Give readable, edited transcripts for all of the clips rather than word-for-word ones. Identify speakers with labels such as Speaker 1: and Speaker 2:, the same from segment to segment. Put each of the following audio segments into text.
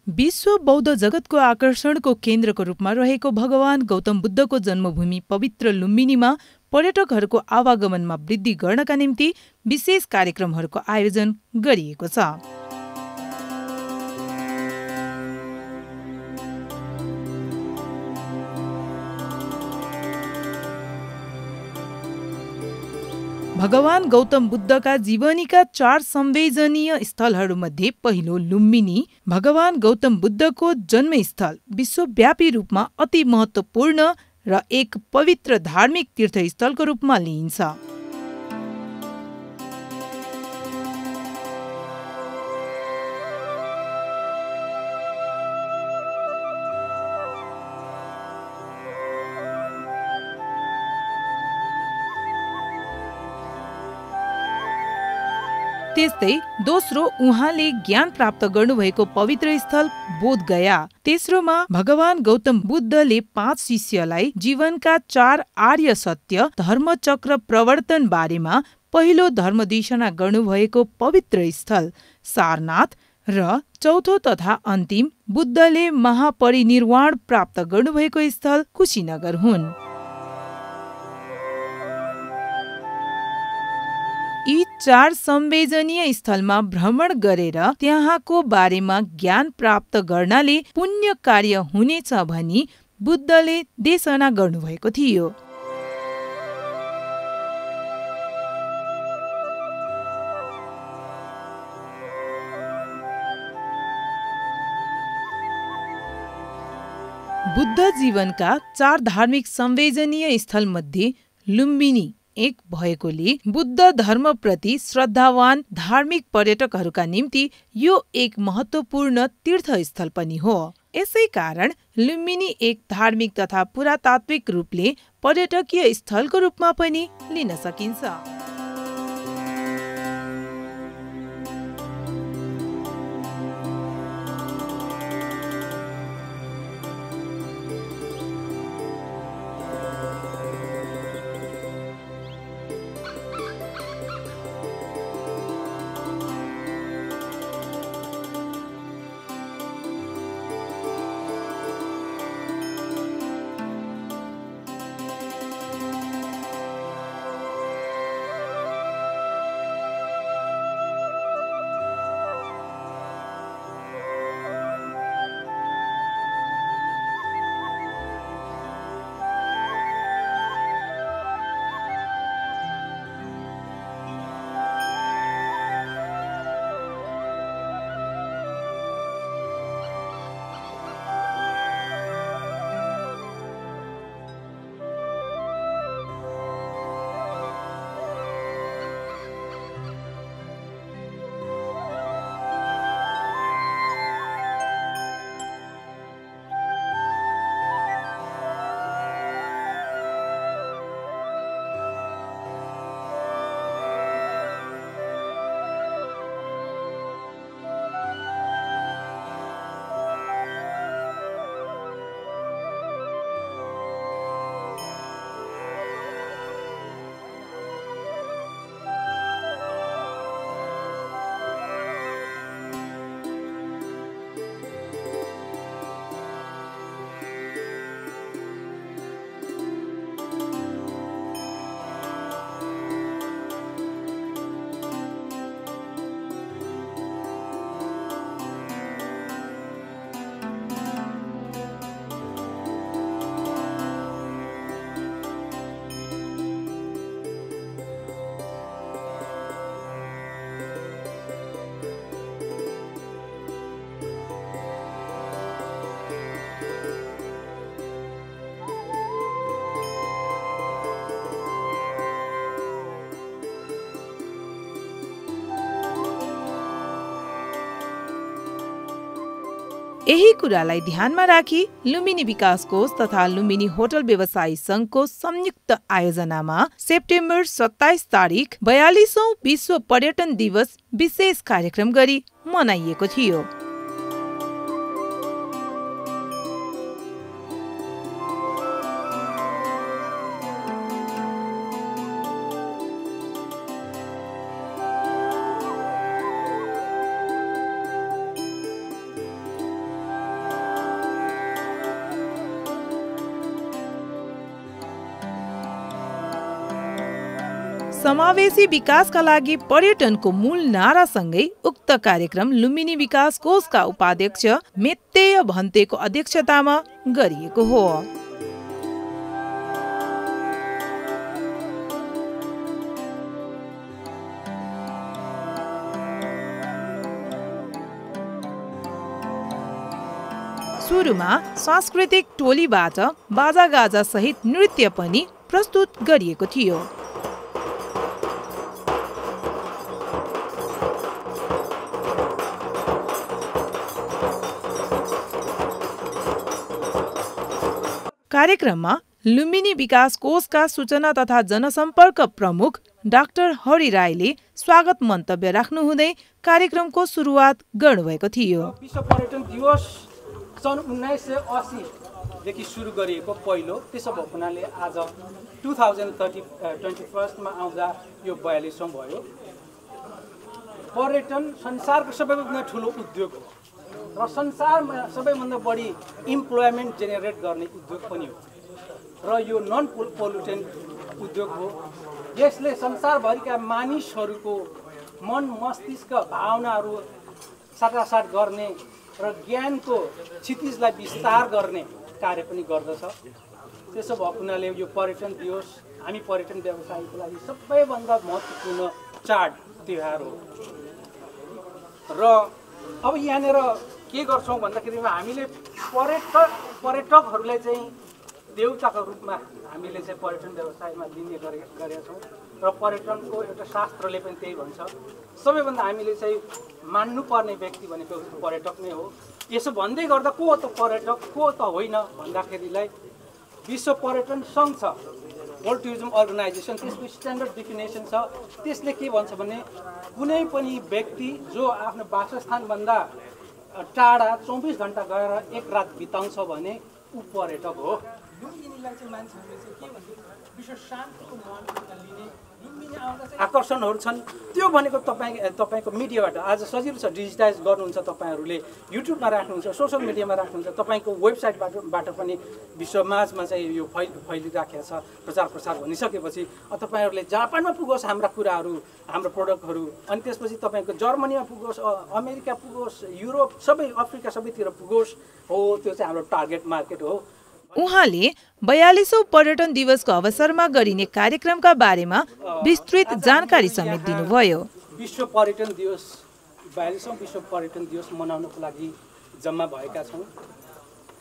Speaker 1: विश्व बौद्ध जगतको आकर्षणको केन्द्रको रूपमा रहेको भगवान गौतम बुद्धको जन्मभूमि पवित्र लुम्बिनीमा पर्यटकहरूको आवागमनमा वृद्धि गर्नका निम्ति विशेष कार्यक्रमहरूको आयोजन गरिएको छ। भगवान गौतम बुद्धका जीवनीका 4 संवेदनीय स्थलहरूमध्ये पहिलो लुम्बिनी भगवान गौतम बुद्धको जन्मस्थल विश्वव्यापी रूपमा अति महत्त्वपूर्ण र एक पवित्र धार्मिक तीर्थस्थलको रूपमा लिइन्छ। त्यस्तै दोस्रो उहाँले ज्ञान प्राप्त गर्नुभएको पवित्र स्थल बोधगया। तेस्रोमा भगवान गौतम बुद्धले 5 शिष्यलाई जीवनका 4 आर्य सत्य धर्मचक्र प्रवर्तन बारेमा पहिलो धर्मदेशना गर्नुभएको पवित्र स्थल सारनाथ र चौथो तथा अन्तिम बुद्धले महापरिनिर्वाण प्राप्त गर्नुभएको स्थल कुशीनगर हुन्। यी 4 संवेदनीय स्थलमा भ्रमण गरेर त्यहाँको बारेमा ज्ञान प्राप्त गर्नाले पुण्य कार्य हुनेछ भनी बुद्धले देशना गर्नुभएको थियो। बुद्ध जीवनका 4 धार्मिक संवेदनीय स्थलमध्ये लुम्बिनी एक भएकोले बुद्ध धर्मप्रति श्रद्धावान धार्मिक पर्यटकहरूका निम्ति यो एक महत्त्वपूर्ण तीर्थस्थल पनि हो। यसै कारण लुम्बिनी एक धार्मिक तथा पुरातात्विक रूपले पर्यटकीय स्थलको रूपमा पनि लिन सकिन्छ। यही कुरालाई ध्यानमा राखी लुम्बिनी विकास कोष तथा लुम्बिनी होटल व्यवसायी संघको संयुक्त आयोजनामा सेप्टेम्बर 27 तारिक 42औं विश्व पर्यटन दिवस विशेष कार्यक्रम गरी मनाइएको थियो। समावेशी विकासका लागि पर्यटनको मूल नारासँगै उक्त कार्यक्रम लुम्बिनी विकास कोषका उपाध्यक्ष मेत्तेय भन्तेको अध्यक्षतामा गरिएको हो। सुरुमा सांस्कृतिक टोलीबाट बाजागाजा सहित नृत्य पनि प्रस्तुत गरिएको थियो। कार्यक्रममा लुम्बिनी विकास कोषका सूचना तथा जनसम्पर्क प्रमुख डाक्टर हरि राईले स्वागत मन्तव्य राख्नुहुँदै कार्यक्रमको सुरुवात गर्नुभएको थियो।
Speaker 2: विश्व पर्यटन दिवस सन् 1980 देखि सुरु गरिएको पहिलो, त्यसो भएको हुनाले आज 2021मा आउँदा यो 42औं भयो। पर्यटन संसारको सबैभन्दा ठुलो उद्योग हो र संसारमा सबैभन्दा बढी इम्प्लोयमेन्ट जेनेरेट गर्ने उद्योग पनि हो र यो नन पोल्युटेन्ट उद्योग हो। यसले संसारभरिका मानिसहरूको मन मस्तिष्क भावनाहरू साटासाट गर्ने र ज्ञानको क्षितिजलाई विस्तार गर्ने कार्य पनि गर्दछ। त्यसो भएको हुनाले यो पर्यटन दिवस हामी पर्यटन व्यवसायको लागि सबैभन्दा महत्त्वपूर्ण चाड तिहार हो। र अब यहाँनिर के गर्छौँ भन्दाखेरि हामीले पर्यटकहरूलाई चाहिँ देउताको रूपमा हामीले चाहिँ पर्यटन व्यवसायमा लिने गरेका छौँ र पर्यटनको एउटा शास्त्रले पनि त्यही भन्छ, सबैभन्दा हामीले चाहिँ मान्नुपर्ने व्यक्ति भनेको पर्यटक नै हो। यसो भन्दै गर्दा को हो त पर्यटक, को त होइन भन्दाखेरिलाई विश्व पर्यटन सङ्घ छ, वर्ल्ड टुरिज्म अर्गनाइजेसन, त्यसको स्ट्यान्डर्ड डेफिनेसन छ। त्यसले के भन्छ भने कुनै पनि व्यक्ति जो आफ्नो वासस्थानभन्दा टाढा 24 घण्टा गएर एक रात बिताउँछ भने ऊ पर्यटक हो। लुम्बिनीलाई चाहिँ मान्छेहरूले चाहिँ के भन्छ, विश्व शान्तिको माहौलमा लिने लुम्बिनी आउँदा चाहिँ आकर्षणहरू छन्। त्यो भनेको तपाईँको मिडियाबाट आज सजिलो छ, डिजिटाइज गर्नुहुन्छ, तपाईँहरूले युट्युबमा राख्नुहुन्छ, सोसियल मिडियामा राख्नुहुन्छ, तपाईँको वेबसाइटबाट पनि विश्वमाझमा चाहिँ यो फैलिराखेको छ। प्रचार प्रसार भनिसकेपछि तपाईँहरूले जापानमा पुगोस् हाम्रा कुराहरू, हाम्रो प्रोडक्टहरू, अनि त्यसपछि तपाईँको जर्मनीमा पुगोस्, अमेरिका पुगोस्, युरोप, सबै अफ्रिका सबैतिर पुगोस्, हो त्यो चाहिँ हाम्रो टार्गेट मार्केट हो।
Speaker 1: उहाँले 42औं पर्यटन दिवसको अवसरमा गरिने कार्यक्रमका बारेमा विस्तृत जानकारी समेत दिनुभयो।
Speaker 2: विश्व पर्यटन दिवस 42औं विश्व पर्यटन दिवस मनाउनको लागि जम्मा भएका छौँ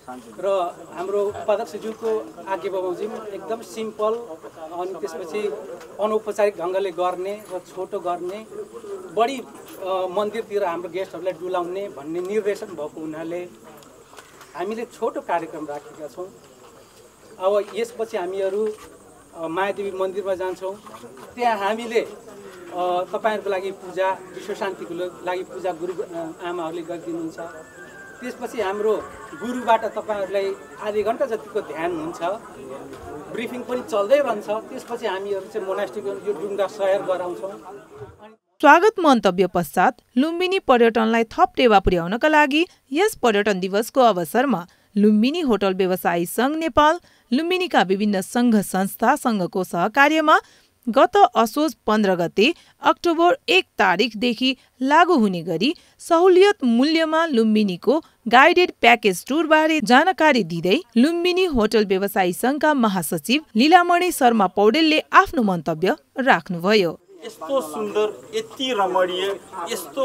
Speaker 2: र हाम्रो उपाध्यक्षज्यूको आज्ञा बमोजिम एकदम सिम्पल, अनि त्यसपछि अनौपचारिक ढङ्गले गर्ने र छोटो गर्ने, बढी मन्दिरतिर हाम्रो गेस्टहरूलाई डुलाउने भन्ने निर्देशन भएको हुनाले हामीले छोटो कार्यक्रम राखेका छौँ। अब यसपछि हामीहरू मायादेवी मन्दिरमा जान्छौँ, त्यहाँ हामीले तपाईँहरूको लागि पूजा, विश्व शान्तिको लागि पूजा गुरु आमाहरूले गरिदिनुहुन्छ। त्यसपछि हाम्रो गुरुबाट तपाईँहरूलाई आधी घन्टा जतिको ध्यान हुन्छ, ब्रिफिङ पनि चल्दै रहन्छ। त्यसपछि हामीहरू चाहिँ मोनास्ट्रीको यो डुङ्गा सयर गराउँछौँ।
Speaker 1: स्वागत मन्तव्य पश्चात लुम्बिनी पर्यटनलाई थप टेवा पुर्याउनका लागि यस पर्यटन दिवसको अवसरमा लुम्बिनी होटल व्यवसायी सङ्घ नेपाल, लुम्बिनीका विभिन्न सङ्घ संस्था सङ्घको सहकार्यमा गत असोज 15 गते अक्टोबर 1 तारिखदेखि लागू हुने गरी सहुलियत मूल्यमा लुम्बिनीको गाइडेड प्याकेज टुरबारे जानकारी दिँदै लुम्बिनी होटल व्यवसायी सङ्घका महासचिव लीलामणि शर्मा पौडेलले आफ्नो मन्तव्य राख्नुभयो।
Speaker 3: यस्तो सुन्दर, यति रमणीय, यस्तो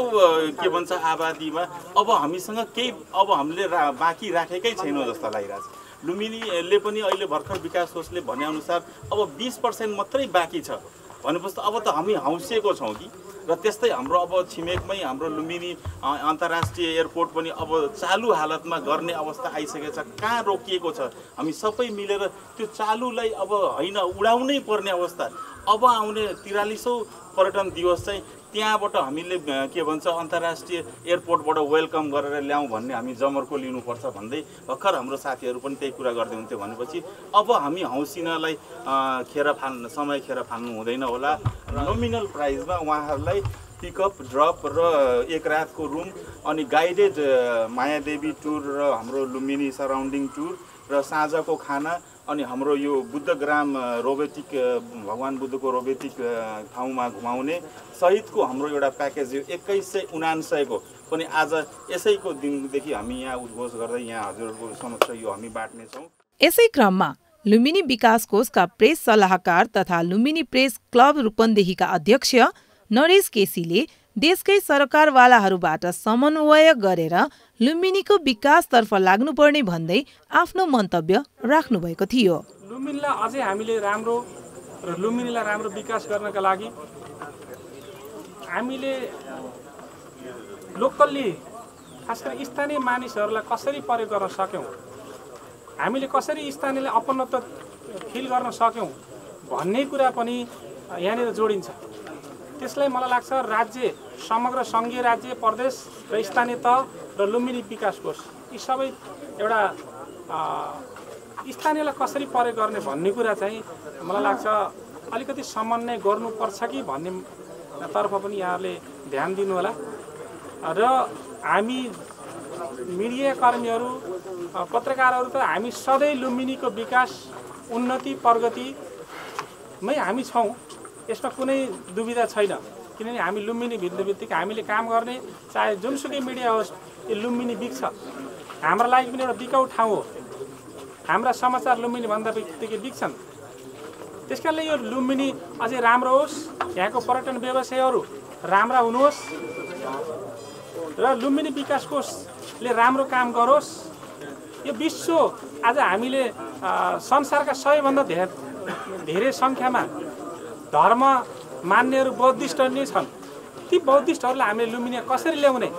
Speaker 3: के भन्छ आबादीमा अब हामीसँग केही अब हामीले बाँकी राखेकै छैनौँ जस्तो लागिरहेछ। लुम्बिनीले पनि अहिले भर्खर विकास कोषले भनेअनुसार अब 20% मात्रै बाँकी छ भनेपछि अब त हामी हौसिएको छौँ कि। र त्यस्तै हाम्रो अब छिमेकमै हाम्रो लुम्बिनी अन्तर्राष्ट्रिय एयरपोर्ट पनि अब चालु हालतमा गर्ने अवस्था आइसकेको छ। कहाँ रोकिएको छ, हामी सबै मिलेर त्यो चालुलाई अब होइन उडाउनै पर्ने अवस्था। अब आउने 43औं पर्यटन दिवस चाहिँ त्यहाँबाट हामीले के भन्छ अन्तर्राष्ट्रिय एयरपोर्टबाट वेलकम गरेर ल्याउँ भन्ने हामी जमर्को लिनुपर्छ भन्दै भर्खर हाम्रो साथीहरू पनि त्यही कुरा गर्दै हुन्थ्यो। भनेपछि अब हामी हौसिनलाई समय खेर फाल्नु हुँदैन होला। नोमिनल प्राइसमा उहाँहरूलाई पिकअप ड्रप र एक रातको रुम अनि गाइडेड मायादेवी टुर र हाम्रो लुम्बिनी सराउन्डिङ टुर र साँझको खाना अनि हाम्रो यो बुद्धग्राम रोबोटिक भगवान बुद्धको रोबोटिक ठाउँमा घुमाउने सहितको हाम्रो एउटा प्याकेज यो 2179 को पनि आज यसैको दिनदेखि हामी यहाँ उद्घोष गर्दै यहाँ हजुरहरूको समक्ष यो हामी बाट्नेछौँ।
Speaker 1: यसै क्रममा लुम्बिनी विकास कोषका प्रेस सल्लाहकार तथा लुम्बिनी प्रेस क्लब रूपन्देहीका अध्यक्ष नरेश केसीले देशकै सरकारवालाहरूबाट समन्वय गरेर लुम्बिनीको विकासतर्फ लाग्नुपर्ने भन्दै आफ्नो मन्तव्य राख्नुभएको थियो।
Speaker 4: लुम्बिनीलाई अझै हामीले राम्रो र लुम्बिनीलाई राम्रो विकास गर्नका लागि हामीले लोकल्ली खास गरी स्थानीय मानिसहरूलाई कसरी प्रयोग गर्न सक्यौँ, हामीले कसरी स्थानीयलाई अपनत्व फिल गर्न सक्यौँ भन्ने कुरा पनि यहाँनिर जोडिन्छ। त्यसलाई मलाई लाग्छ राज्य, समग्र सङ्घीय राज्य, प्रदेश र स्थानीय तह र लुम्बिनी विकास कोष यी सबै एउटा स्थानीयलाई कसरी प्रयोग गर्ने भन्ने कुरा चाहिँ मलाई लाग्छ अलिकति समन्वय गर्नुपर्छ कि भन्ने तर्फ पनि यहाँहरूले ध्यान दिनु होला। र हामी मिडियाकर्मीहरू, पत्रकारहरू त हामी सधैँ लुम्बिनीको विकास, उन्नति, प्रगतिमै हामी छौँ, यसमा कुनै दुविधा छैन। किनभने हामी लुम्बिनी भित्र बित्तिकै हामीले काम गर्ने चाहे जुनसुकै मिडिया होस्, यो लुम्बिनी बिक्छ, हाम्रो लागि पनि एउटा बिकाउ ठाउँ हो। हाम्रा समाचार लुम्बिनी भन्दा बित्तिकै बिक्छन्। त्यस कारणले यो लुम्बिनी अझै राम्रो होस्, यहाँको पर्यटन व्यवसायहरू राम्रा हुनुहोस् र लुम्बिनी विकास कोषले राम्रो काम गरोस्। यो विश्व आज हामीले संसारका सबैभन्दा धेरै सङ्ख्यामा धर्म मान्नेहरू बौद्धिस्टहरू नै छन्। ती बौद्धिस्टहरूलाई हामीले लुम्बिनी कसरी ल्याउने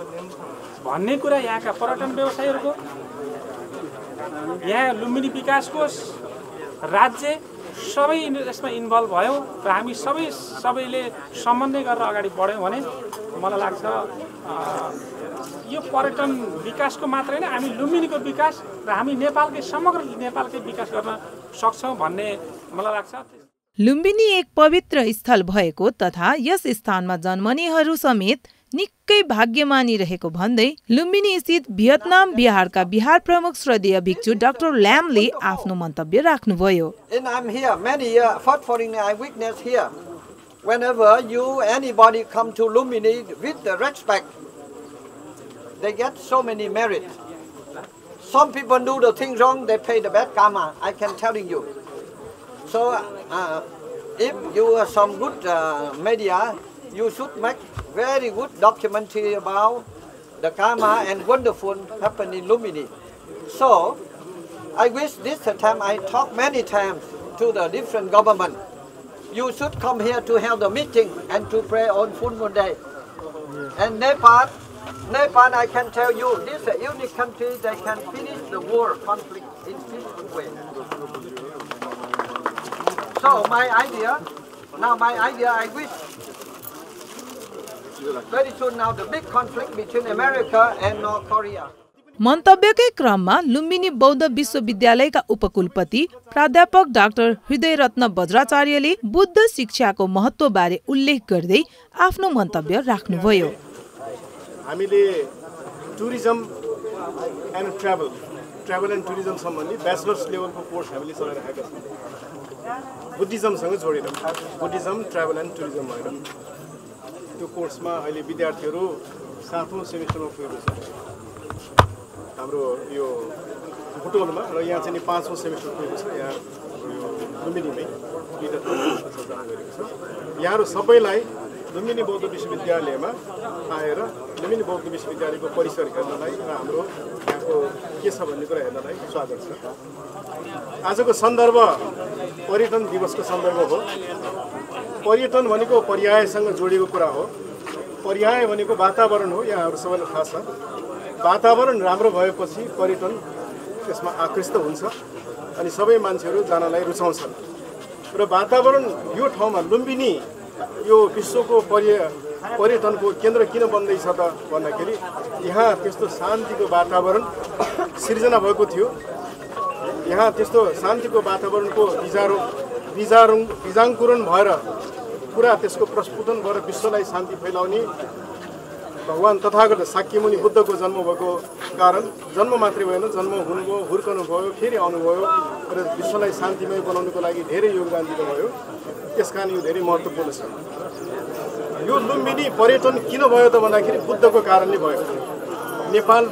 Speaker 4: भन्ने कुरा यहाँका पर्यटन व्यवसायीहरूको, यहाँ लुम्बिनी विकास कोष, राज्य सबै यसमा इन्भल्भ भयो र हामी सबैले समन्वय गरेर अगाडि बढ्यौँ भने मलाई लाग्छ यो पर्यटन विकासको मात्र होइन, हामी लुम्बिनीको विकास र हामी नेपालकै समग्र नेपालकै विकास गर्न सक्छौँ भन्ने मलाई लाग्छ।
Speaker 1: लुम्बिनी एक पवित्र स्थल भएको तथा यस स्थानमा जन्मनेहरू समेत निकै भाग्यमानी रहेको भन्दै लुम्बिनी स्थित भियतनाम बिहारका बिहार प्रमुख श्रद्धेय भिक्षु डाक्टर ल्यामले आफ्नो मन्तव्य राख्नुभयो।
Speaker 5: And I'm here many years, first foreigner I witness here. Whenever anybody come to Lumbini with the respect, they get so many merit. Some people do the thing wrong, they pay the bad karma. I can telling you. So if you are some good media, you should make very good documentary about the karma and wonderful happen in Lumbini. So I wish this time I talk many times to the different government. You should come here to have the meeting and to pray on Full Moon Day. And Nepal, I can tell you, this is a unique country that can finish the war conflict in peaceful way. So my idea, I wish very soon now the big conflict between America and North Korea.
Speaker 1: मन्तव्यकै क्रममा लुम्बिनी बौद्ध विश्वविद्यालयका उपकुलपति प्राध्यापक doctor हृदयरत्न वज्राचार्यले Buddha शिक्षाको महत्त्वबारे उल्लेख गर्दै आफ्नो मन्तव्य राख्नुभयो।
Speaker 6: हामीले tourism and travel and tourism सम्बन्धी ब्याचलर्स लेभलको कोर्स हामीले चलाइरहेका छौँ। बुद्धिज्मसँग जोडेर बुद्धिज्म ट्राभल एन्ड टुरिज्म भएर त्यो कोर्समा अहिले विद्यार्थीहरू 7औं सेमिस्टरमा पुगेको छ हाम्रो यो बुटोलमा, र यहाँ चाहिँ 5औं सेमिस्टर पुगेको छ यहाँ लुम्बिनीमै विद्यार्थीहरू गरेको छ। यहाँहरू सबैलाई लुम्बिनी बौद्ध विश्वविद्यालयमा आएर लुम्बिनी बौद्ध विश्वविद्यालयको परिसर हेर्नलाई र हाम्रो यहाँको के छ भन्ने कुरा हेर्नलाई स्वागत छ। आजको सन्दर्भ पर्यटन दिवसको सन्दर्भ हो। पर्यटन भनेको पर्यायसँग जोडिएको कुरा हो। पर्याय भनेको वातावरण हो, यहाँहरू सबैलाई थाहा छ। वातावरण राम्रो भएपछि पर्यटन त्यसमा आकृष्ट हुन्छ अनि सबै मान्छेहरू जानलाई रुचाउँछन्। र वातावरण यो ठाउँमा लुम्बिनी यो विश्वको पर्यटनको केन्द्र किन बन्दैछ त भन्दाखेरि यहाँ त्यस्तो शान्तिको वातावरण सिर्जना भएको थियो। यहाँ त्यस्तो शान्तिको वातावरणको बिजाङ्कुरण भएर पुरा त्यसको प्रस्फुटन भएर विश्वलाई शान्ति फैलाउने भगवान् तथागत शाक्यमुनि बुद्धको जन्म भएको कारण जन्म मात्रै भएन, जन्म हुनुभयो, हुर्कनु भयो, फेरि आउनुभयो र विश्वलाई शान्तिमय बनाउनुको लागि धेरै योगदान दिनुभयो। त्यसकारण यो धेरै महत्त्वपूर्ण छ। यो लुम्बिनी पर्यटन किन भयो त भन्दाखेरि बुद्धको कारणले भयो। नेपाल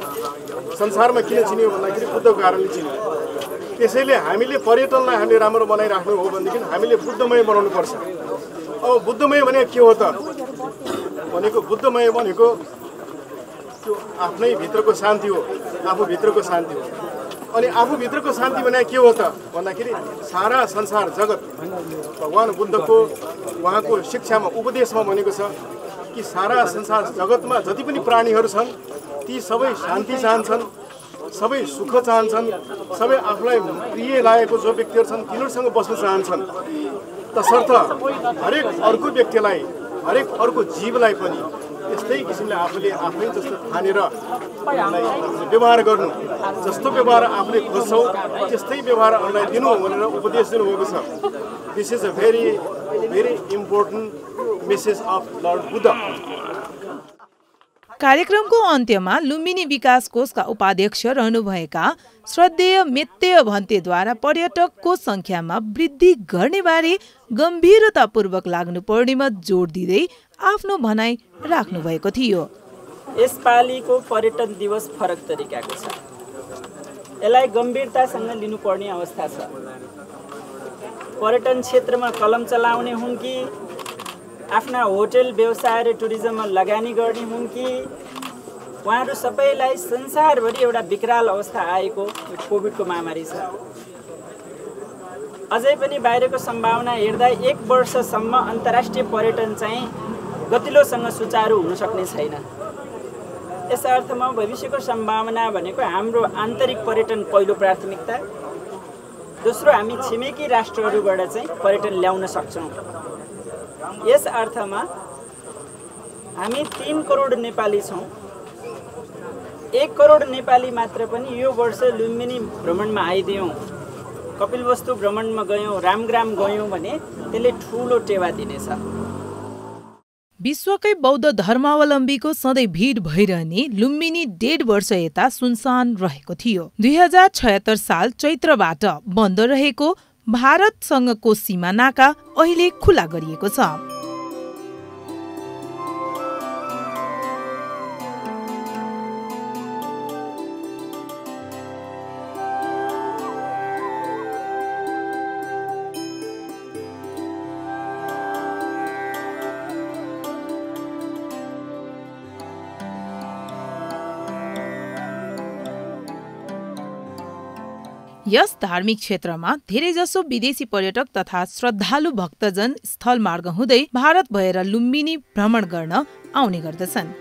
Speaker 6: संसारमा किन चिन्यो भन्दाखेरि बुद्धको कारणले चिन्यो। त्यसैले हामीले पर्यटनलाई हामीले राम्रो बनाइराख्नु हो भनेदेखि हामीले बुद्धमय बनाउनु पर्छ। अब बुद्धमय भने के हो त भनेको बुद्धमय भनेको त्यो आफ्नै भित्रको शान्ति हो, आफूभित्रको शान्ति हो। अनि आफूभित्रको शान्ति भने के हो त भन्दाखेरि सारा संसार जगत भगवान् बुद्धको उहाँको शिक्षामा उपदेशमा भनेको छ कि सारा संसार जगतमा जति पनि प्राणीहरू छन् ती सबै शान्ति चाहन्छन्, सबै सुख चाहन्छन्, सबै आफूलाई प्रिय लागेको जो व्यक्तिहरू छन् तिनीहरूसँग बस्न चाहन्छन्। तसर्थ हरेक अर्को व्यक्तिलाई, हरेक अर्को जीवलाई पनि त्यस्तै किसिमले आफूले आफै जस्तो ठानेर व्यवहार गर्नु, जस्तो व्यवहार आफूले खोज्छौ त्यस्तै व्यवहार अरूलाई दिनु भनेर उपदेश दिनुभएको छ। This is a very very important message of lord Buddha.
Speaker 1: कार्यक्रमको अन्त्यमा लुम्बिनी विकास कोषका उपाध्यक्ष रहनुभएका श्रद्धेय मेत्तेय भन्तेद्वारा पर्यटकको संख्यामा वृद्धि गर्ने बारे गम्भीरतापूर्वक लाग्नुपर्नेमा जोड दिँदै आफ्नो भनाइ राख्नु भएको थियो।
Speaker 7: यसपालिको पर्यटन दिवस फरक तरिकाको छ। यसलाई गम्भीरतासँग लिनुपर्ने अवस्था छ। पर्यटन क्षेत्रमा कलम चलाउने हुन् कि आफ्ना होटल व्यवसाय र टुरिज्ममा लगानी गर्ने हुन् कि उहाँहरू सबैलाई संसारभरि एउटा विकराल अवस्था आएको कोभिडको महामारी छ। अझै पनि बाहिरको सम्भावना हेर्दा 1 वर्षसम्म अन्तर्राष्ट्रिय पर्यटन चाहिँ गतिलोसँग सुचारू हुन सक्ने छैन। यस अर्थमा भविष्यको सम्भावना भनेको हाम्रो आन्तरिक पर्यटन पहिलो प्राथमिकता, दोस्रो हामी छिमेकी राष्ट्रहरूबाट चाहिँ पर्यटन ल्याउन सक्छौँ। यस अर्थमा हामी 3 करोड नेपाली छौँ। 1 करोड नेपाली मात्र पनि यो वर्ष लुम्बिनी भ्रमणमा आइदियौँ, कपिलवस्तु भ्रमणमा गयौँ, रामग्राम गयौँ भने त्यसले ठुलो टेवा दिनेछ।
Speaker 1: विश्वकै बौद्ध धर्मावलम्बीको सधैँ भिड भइरहने लुम्बिनी 1.5 वर्ष यता सुनसान रहेको थियो। 2076 साल चैत्रबाट बन्द रहेको भारतसँगको सीमा नाका अहिले खुला गरिएको छ। यस धार्मिक क्षेत्रमा धेरैजसो विदेशी पर्यटक तथा श्रद्धालु भक्तजन स्थल मार्ग हुँदै भारत भएर लुम्बिनी भ्रमण गर्न आउने गर्दछन्।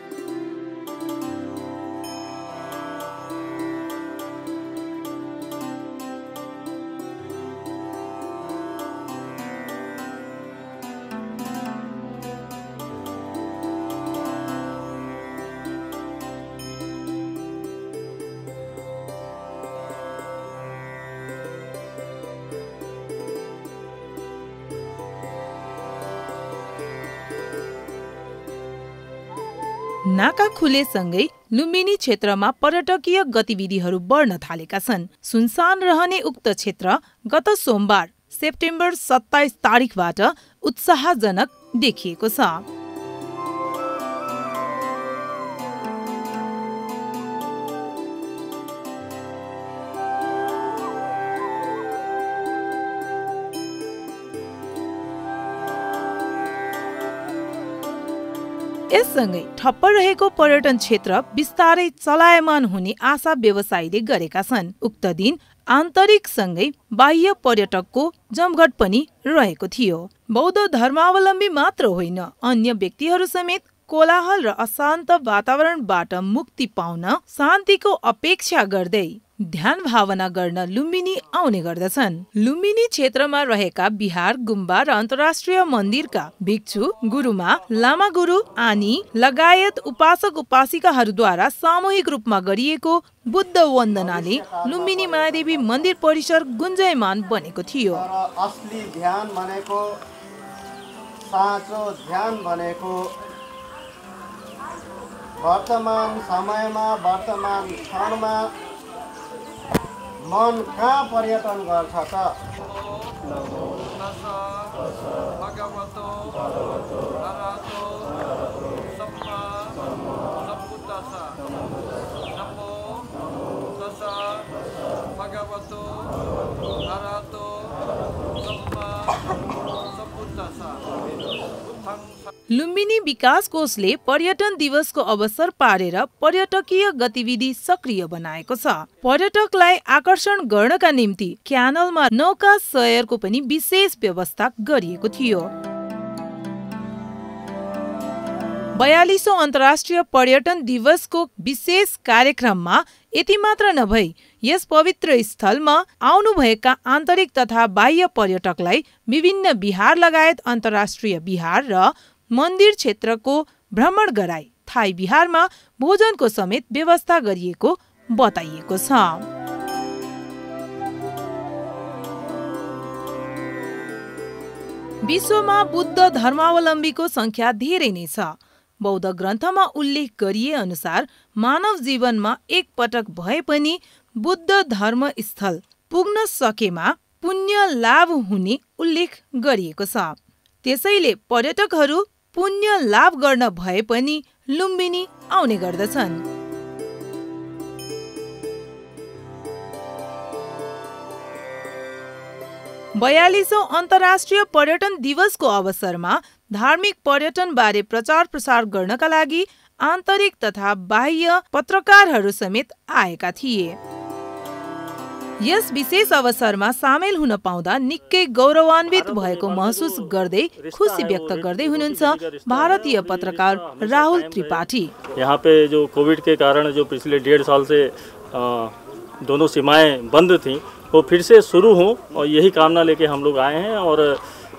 Speaker 1: नाका खुलेसँगै लुम्बिनी क्षेत्रमा पर्यटकीय गतिविधिहरू बढ्न थालेका छन्। सुनसान रहने उक्त क्षेत्र गत सोमबार सेप्टेम्बर 27 तारिखबाट उत्साहजनक देखिएको छ। यससँगै ठप्प रहेको पर्यटन क्षेत्र बिस्तारै चलायमान हुने आशा व्यवसायीले गरेका छन्। उक्त दिन आन्तरिक सँगै बाह्य पर्यटकको जमघट पनि रहेको थियो। बौद्ध धर्मावलम्बी मात्र होइन, अन्य व्यक्तिहरू समेत कोलाहल र अशान्त वातावरणबाट मुक्ति पाउन शान्तिको अपेक्षा गर्दै ध्यान भावना गर्न लुम्बिनी आउने गर्दछन्। लुम्बिनी क्षेत्रमा रहेका विहार, गुम्बा र अन्तर्राष्ट्रिय मन्दिरका भिक्षु, गुरुमा, लामा गुरु आनी लगायत उपासक उपासिकाहरूद्वारा सामूहिक रूपमा गरिएको बुद्ध वन्दनाले लुम्बिनी महादेवी मन्दिर परिसर गुन्जयमान बनेको थियो।
Speaker 8: असली ध्यान भनेको, साँचो ध्यान भनेको वर्तमान समयमा वर्तमान क्षणमा मन कहाँ पर्यटन गर्छ त?
Speaker 5: भगवतो अरहतो सम्मा सम्बुद्धस्स। नमो तस्स भगवतो अरहतो सम्मा सम्बुद्धस्स।
Speaker 1: लुम्बिनी विकास कोषले पर्यटन दिवसको अवसर पारेर पर्यटकीय गतिविधि सक्रिय बनाएको छ। पर्यटकलाई आकर्षण गर्नका निम्ति क्यानलमा नौका सयरको पनि विशेष व्यवस्था गरिएको थियो। 42औं अन्तर्राष्ट्रिय पर्यटन दिवसको विशेष कार्यक्रममा यति मात्र नभई यस पवित्र स्थलमा आउनुभएका आन्तरिक तथा बाह्य पर्यटकलाई विभिन्न विहार लगायत अन्तर्राष्ट्रिय विहार र मन्दिर क्षेत्रको भ्रमण गराई थाई विहारमा भोजनको समेत व्यवस्था गरिएको बताइएको छ। विश्वमा बुद्ध धर्मावलम्बीको संख्या धेरै नै छ। बौद्ध ग्रन्थमा उल्लेख गरिए अनुसार मानव जीवनमा एक पटक भए पनि बुद्ध धर्म स्थल पुग्न सकेमा पुण्य लाभ हुने उल्लेख गरिएको छ। त्यसैले पर्यटकहरू पुण्य लाभ गर्न भए पनि लुम्बिनी आउने गर्दछन्। बयालीसौं अन्तर्राष्ट्रिय पर्यटन दिवसको अवसरमा धार्मिक पर्यटन बारे प्रचार प्रसार गर्नका लागि आन्तरिक तथा बाह्य पत्रकारहरू समेत आएका थिए। यस विशेष अवसरमा सामेल हुन पाउँदा निकै गौरवान्वित भएको महसुस गर्दै खुसी व्यक्त गर्दै हुनुहुन्छ भारतीय पत्रकार राहुल त्रिपाठी।
Speaker 9: यहाँ पे जो कोविड के कारण जो पिछले 1.5 साल से दोनों सीमाएं बंद थीं वो फिर से शुरू हों और यही कामना लेके हम लोग आए हैं और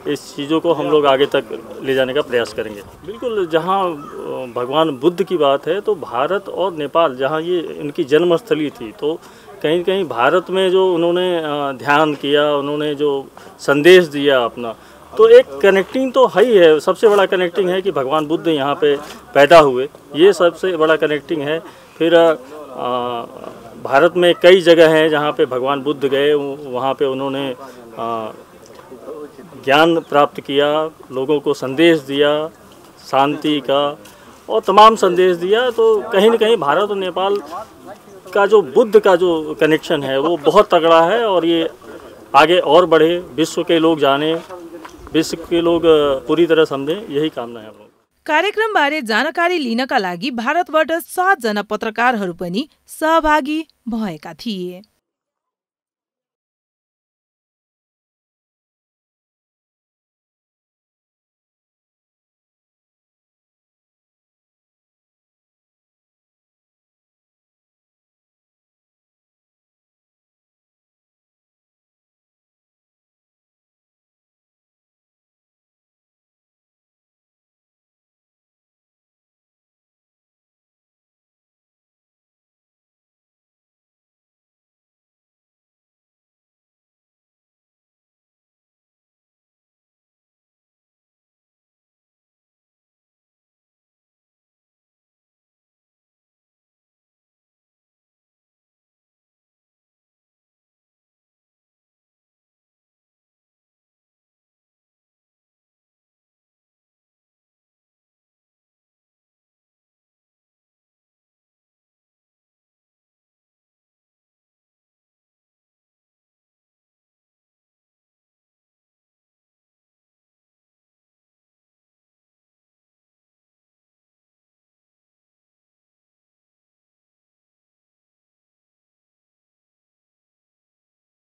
Speaker 9: इस चीज़ों को हम लोग आगे तक ले जाने का प्रयास करेंगे। बिल्कुल, जहाँ भगवान बुद्ध की बात है तो भारत और नेपाल जहाँ ये इनकी जन्मस्थली थी, तो कहीं कहीं भारत में जो उन्होंने ध्यान किया, उन्होंने जो संदेश दिया अपना, तो एक कनेक्टिंग तो है ही है। सबसे बड़ा कनेक्टिंग है कि भगवान बुद्ध यहाँ पे पैदा हुए, ये सबसे बड़ा कनेक्टिंग है। फिर भारत में कई जगह हैं जहाँ पे भगवान बुद्ध गए, वहाँ पे उन्होंने ज्ञान प्राप्त किया, लोगों को संदेश दिया, शांति का और तमाम संदेश दिया। तो कहीं न कहीं भारत और नेपाल का जो बुद्ध का जो कनेक्शन है वो बहुत तगड़ा है और ये आगे और बढ़े, विश्व के लोग जाने, विश्व के लोग पूरी तरह समझें, यही कामना है हम लोग।
Speaker 1: कार्यक्रम बारे जानकारी लिनका लागि भारतबाट 7 जना पत्रकारहरू पनि सहभागी भएका थिए।